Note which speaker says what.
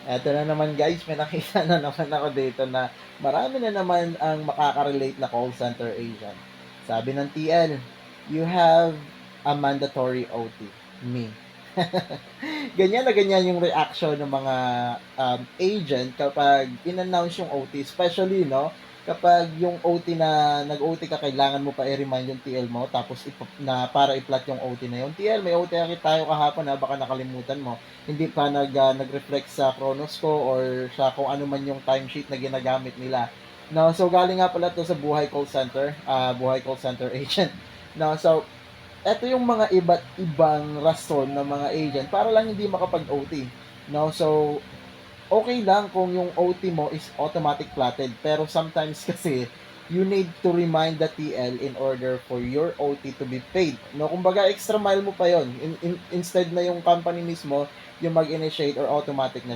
Speaker 1: Eto na naman guys, may nakita na naman ako dito na marami na naman ang makaka-relate na call center agent. Sabi ng TL, "You have a mandatory OT." Me. Ganyan na ganyan yung reaction ng mga agent kapag in-announce yung OT. Especially, no, kapag yung OT na nag-OT ka, kailangan mo pa i-remind yung TL mo, tapos na para i-plot yung OT na yun. TL, may OT tayo kahapon ha, baka nakalimutan mo. Hindi pa nag-reflect sa Chronos ko or sa kung ano man yung timesheet na ginagamit nila. No, so galing nga pala to sa Buhay Call Center agent. No, so eto yung mga iba't ibang rason ng mga agent para lang hindi makapag-OT. No, so okay lang kung yung OT mo is automatic plotted, pero sometimes kasi you need to remind the TL in order for your OT to be paid. No, kumbaga extra mile mo pa yon. Instead na yung company mismo yung mag-initiate or automatic na